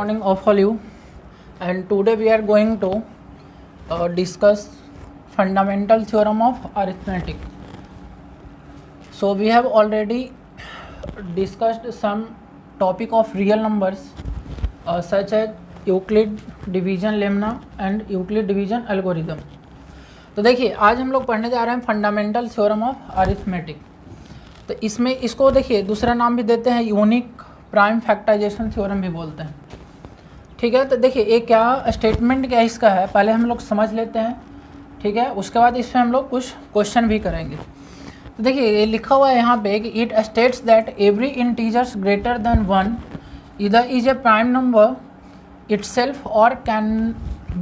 morning of all you, and today we are going to discuss fundamental theorem of arithmetic. So we have already discussed some topic of real numbers such as Euclid division lemma and Euclid division algorithm. तो देखिए आज हम लोग पढ़ने जा रहे हैं fundamental theorem of arithmetic. तो इसमें इसको देखिए दूसरा नाम भी देते हैं यूनिक प्राइम फैक्टराइजेशन थ्योरम भी बोलते हैं। ठीक है, तो देखिए ये क्या स्टेटमेंट क्या इसका है पहले हम लोग समझ लेते हैं। ठीक है, उसके बाद इसमें हम लोग कुछ क्वेश्चन भी करेंगे। तो देखिए ये लिखा हुआ है यहाँ पे कि it states that every integers greater than 1 either is a prime number itself or can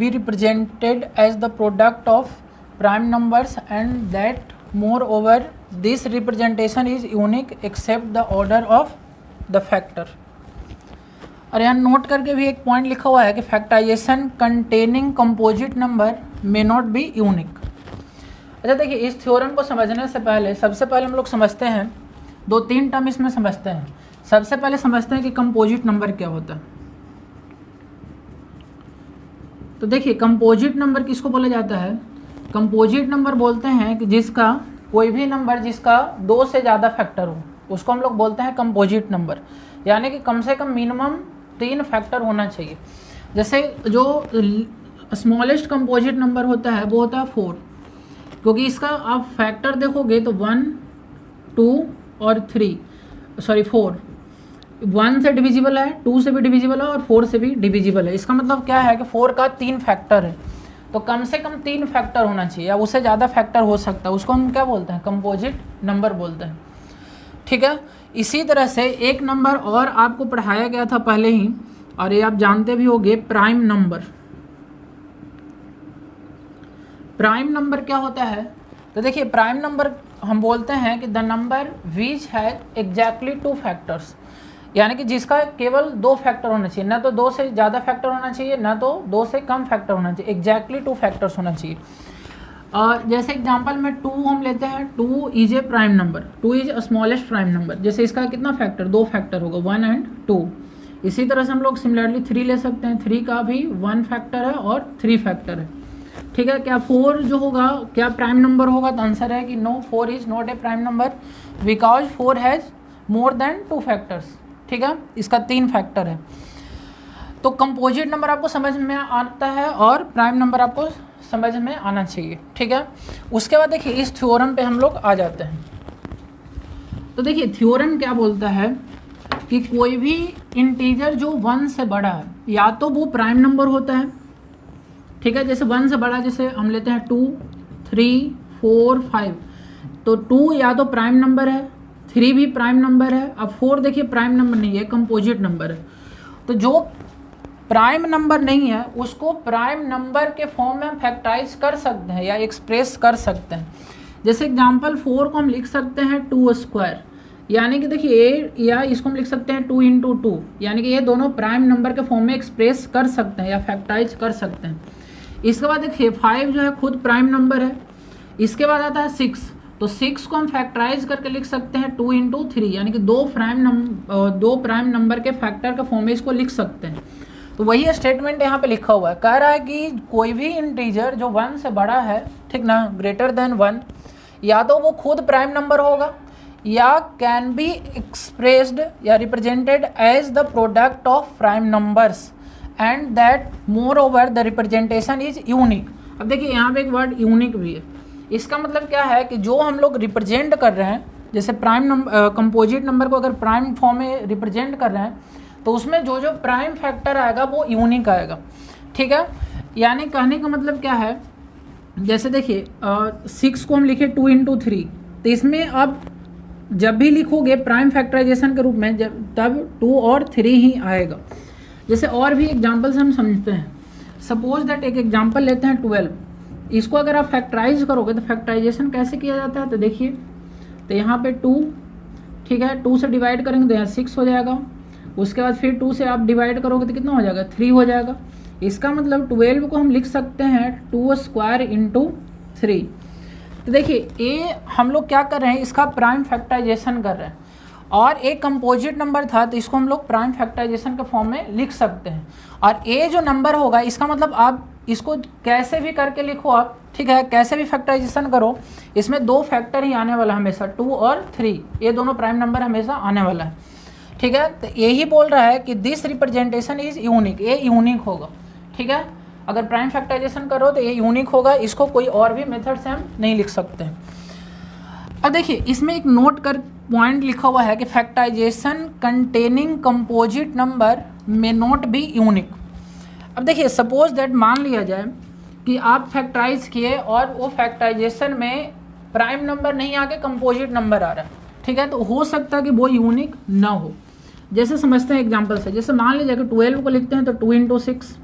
be represented as the product of prime numbers and that moreover this representation is unique except the order of the factor। और यहाँ note करके भी एक point लिखा हुआ है कि factorization containing composite number may not be unique. अच्छा देखिए इस थ्योरम को समझने से पहले सबसे पहले हम लोग समझते हैं दो तीन टर्म इसमें समझते हैं। सबसे पहले समझते हैं कि कंपोजिट नंबर क्या होता है। तो देखिए कंपोजिट नंबर किसको बोला जाता है? कंपोजिट नंबर बोलते हैं कि जिसका कोई भी नंबर जिसका 2 से ज़्यादा फैक्टर हो उसको हम लोग बोलते हैं कंपोजिट नंबर, यानी कि कम से कम मिनिमम 3 फैक्टर होना चाहिए। जैसे जो स्मॉलेस्ट कंपोजिट नंबर होता है वो होता है 4, क्योंकि इसका आप फैक्टर देखोगे तो 1, 2 और 4 1 से डिविजिबल है, 2 से भी डिविजिबल है और 4 से भी डिविजिबल है। इसका मतलब क्या है कि 4 का 3 फैक्टर है, तो कम से कम 3 फैक्टर होना चाहिए या उससे ज़्यादा फैक्टर हो सकता है, उसको हम क्या बोलते हैं? कंपोजिट नंबर बोलते हैं। ठीक है, इसी तरह से एक नंबर और आपको पढ़ाया गया था पहले ही और ये आप जानते भी होंगे, प्राइम नंबर। प्राइम नंबर क्या होता है? तो देखिए प्राइम नंबर हम बोलते हैं कि the number which has exactly 2 factors, यानी कि जिसका केवल 2 फैक्टर होना चाहिए, ना तो 2 से ज़्यादा फैक्टर होना चाहिए ना तो 2 से कम फैक्टर होना चाहिए, एग्जैक्टली 2 फैक्टर्स होना चाहिए। जैसे एग्जांपल में 2 हम लेते हैं, 2 is a prime number, 2 is smallest prime number. जैसे इसका कितना फैक्टर? 2 फैक्टर होगा, 1 एंड 2। इसी तरह से हम लोग सिमिलरली 3 ले सकते हैं, 3 का भी 1 फैक्टर है और 3 फैक्टर है। ठीक है, क्या 4 जो होगा क्या प्राइम नंबर होगा? तो आंसर है कि no, 4 is not a prime number because 4 has more than 2 factors. ठीक है, इसका 3 फैक्टर है। तो कंपोजिट नंबर आपको समझ में आता है और प्राइम नंबर आपको समझ में आना चाहिए। ठीक है, उसके बाद देखिए इस थ्योरम पे हम लोग आ जाते हैं। तो देखिए थ्योरम क्या बोलता है कि कोई भी इंटीजर जो 1 से बड़ा है या तो वो प्राइम नंबर होता है। ठीक है, जैसे 1 से बड़ा जैसे हम लेते हैं 2, 3, 4, 5, तो 2 या तो प्राइम नंबर है, 3 भी प्राइम नंबर है। अब 4 देखिए प्राइम नंबर नहीं है, कंपोजिट नंबर है। तो जो प्राइम नंबर नहीं है उसको प्राइम नंबर के फॉर्म में हम फैक्टराइज कर सकते हैं या एक्सप्रेस कर सकते हैं। जैसे एग्जांपल 4 को हम लिख सकते हैं 2 स्क्वायर, यानी कि देखिए या इसको हम लिख सकते हैं 2 इंटू 2, यानी कि ये दोनों प्राइम नंबर के फॉर्म में एक्सप्रेस कर सकते हैं या फैक्टराइज कर सकते हैं। इसके बाद देखिए 5 जो है खुद प्राइम नंबर है। इसके बाद आता है 6, तो 6 को हम फैक्टराइज करके लिख सकते हैं 2 इंटू 3, यानी कि 2 प्राइम नंबर के फैक्टर के फॉर्म में इसको लिख सकते हैं। तो वही स्टेटमेंट यहाँ पे लिखा हुआ है, कह रहा है कि कोई भी इंटीजर जो 1 से बड़ा है, ठीक ना, ग्रेटर देन 1, या तो वो खुद प्राइम नंबर होगा या कैन बी एक्सप्रेस्ड या represented as the product of prime numbers and that moreover the representation is unique. अब देखिए यहाँ पे एक वर्ड यूनिक भी है। इसका मतलब क्या है कि जो हम लोग रिप्रेजेंट कर रहे हैं, जैसे प्राइम नंबर कंपोजिट नंबर को अगर प्राइम फॉर्म में रिप्रेजेंट कर रहे हैं तो उसमें जो जो प्राइम फैक्टर आएगा वो यूनिक आएगा। ठीक है, यानी कहने का मतलब क्या है, जैसे देखिए 6 को हम लिखे 2 इंटू 3, तो इसमें अब जब भी लिखोगे प्राइम फैक्टराइजेशन के रूप में तब 2 और 3 ही आएगा। जैसे और भी एग्जाम्पल से हम समझते हैं। सपोज दैट एक एग्जाम्पल लेते हैं 12, इसको अगर आप फैक्टराइज करोगे तो फैक्टराइजेशन कैसे किया जाता है? तो देखिए तो यहाँ पे 2, ठीक है, 2 से डिवाइड करेंगे तो यहाँ 6 हो जाएगा। उसके बाद फिर 2 से आप डिवाइड करोगे तो कितना हो जाएगा? 3 हो जाएगा। इसका मतलब 12 को हम लिख सकते हैं 2 स्क्वायर इंटू 3। तो देखिए ये हम लोग क्या कर रहे हैं, इसका प्राइम फैक्टराइजेशन कर रहे हैं और एक कंपोजिट नंबर था, तो इसको हम लोग प्राइम फैक्टराइजेशन के फॉर्म में लिख सकते हैं। और ए जो नंबर होगा इसका मतलब आप इसको कैसे भी करके लिखो आप, ठीक है, कैसे भी फैक्टराइजेशन करो, इसमें 2 फैक्टर ही आने वाला है हमेशा, 2 और 3, ये दोनों प्राइम नंबर हमेशा आने वाला है, ठीक है। तो यही बोल रहा है कि दिस रिप्रेजेंटेशन इज यूनिक, ये यूनिक होगा, ठीक है। अगर प्राइम फैक्टराइजेशन करो तो ये यूनिक होगा, इसको कोई और भी मेथड से हम नहीं लिख सकते हैं। अब देखिए इसमें एक नोट कर पॉइंट लिखा हुआ है कि फैक्टराइजेशन कंटेनिंग कंपोजिट नंबर में नॉट बी यूनिक। अब देखिए सपोज दैट मान लिया जाए कि आप फैक्टराइज किए और वो फैक्टराइजेशन में प्राइम नंबर नहीं आके कंपोजिट नंबर आ रहा है, ठीक है, तो हो सकता है कि वो यूनिक ना हो। जैसे समझते हैं एग्जांपल से, जैसे मान लीजिए कि 12 को लिखते हैं तो 2 × 6,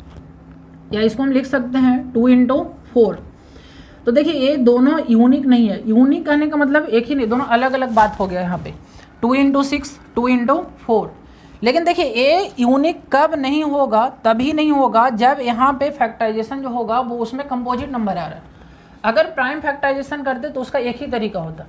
या इसको हम लिख सकते हैं 2 × 4। तो देखिए ये दोनों यूनिक नहीं है। यूनिक कहने का मतलब एक ही नहीं, दोनों अलग अलग बात हो गया यहाँ पे, 2 × 6, 2 × 4। लेकिन देखिए ये यूनिक कब नहीं होगा, तभी नहीं होगा जब यहाँ पे फैक्टराइजेशन जो होगा वो उसमें कंपोजिट नंबर आ रहा है। अगर प्राइम फैक्टराइजेशन करते तो उसका एक ही तरीका होता,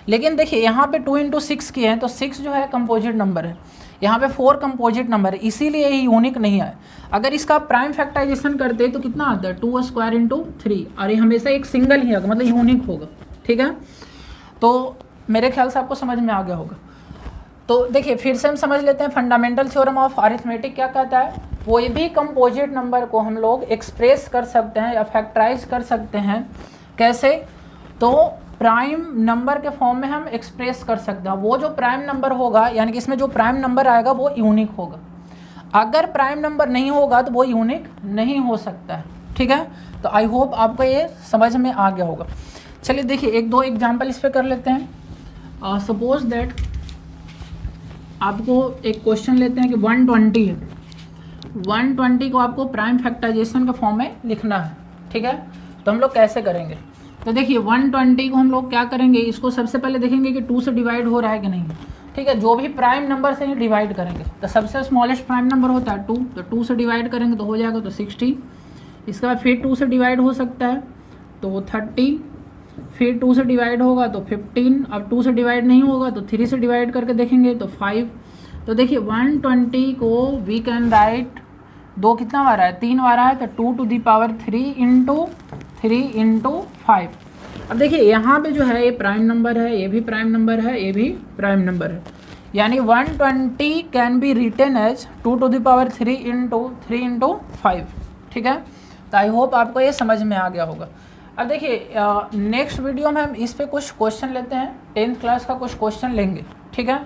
लेकिन देखिए यहाँ पे 2 × 6 किए हैं तो 6 जो है कंपोजिट नंबर है, यहाँ पे 4 कंपोजिट नंबर है, इसीलिए ये यूनिक नहीं है। अगर इसका प्राइम फैक्टराइजेशन करते तो कितना आता है, 2² × 3, और ये हमेशा एक सिंगल ही होगा, मतलब यूनिक होगा, ठीक है। तो मेरे ख्याल से आपको समझ में आ गया होगा। तो देखिए फिर से हम समझ लेते हैं फंडामेंटल थ्योरम ऑफ अरिथमेटिक क्या कहता है। कोई भी कंपोजिट नंबर को हम लोग एक्सप्रेस कर सकते हैं या फैक्टराइज कर सकते हैं, कैसे, तो प्राइम नंबर के फॉर्म में हम एक्सप्रेस कर सकते हैं। वो जो प्राइम नंबर होगा, यानी कि इसमें जो प्राइम नंबर आएगा वो यूनिक होगा। अगर प्राइम नंबर नहीं होगा तो वो यूनिक नहीं हो सकता है, ठीक है। तो आई होप आपको ये समझ में आ गया होगा। चलिए देखिए 1-2 एग्जाम्पल इस पे कर लेते हैं। सपोज दैट आपको एक क्वेश्चन लेते हैं कि 120 है, 120 को आपको प्राइम फैक्टराइजेशन के फॉर्म में लिखना है, ठीक है। तो हम लोग कैसे करेंगे, तो देखिए 120 को हम लोग क्या करेंगे, इसको सबसे पहले देखेंगे कि 2 से डिवाइड हो रहा है कि नहीं, ठीक है। जो भी प्राइम नंबर से ही डिवाइड करेंगे, तो सबसे स्मॉलेस्ट प्राइम नंबर होता है 2, तो 2 से डिवाइड करेंगे तो हो जाएगा तो 60। इसके बाद फिर 2 से डिवाइड हो सकता है तो 30, फिर 2 से डिवाइड होगा तो 15, अब 2 से डिवाइड नहीं होगा तो 3 से डिवाइड करके देखेंगे तो 5। तो देखिए 120 को वी कैन राइट, 2 कितना बार है, 3 बार है, तो 2 to the power 3 × 3 × 5। अब देखिए यहाँ पे जो है ये प्राइम नंबर है, ये भी प्राइम नंबर है, ये भी प्राइम नंबर है, यानी 120 can be written as 2 to the power 3 × 3 × 5, ठीक है। तो आई होप आपको ये समझ में आ गया होगा। अब देखिए नेक्स्ट वीडियो में हम इस पे कुछ क्वेश्चन लेते हैं, 10th क्लास का कुछ क्वेश्चन लेंगे, ठीक है।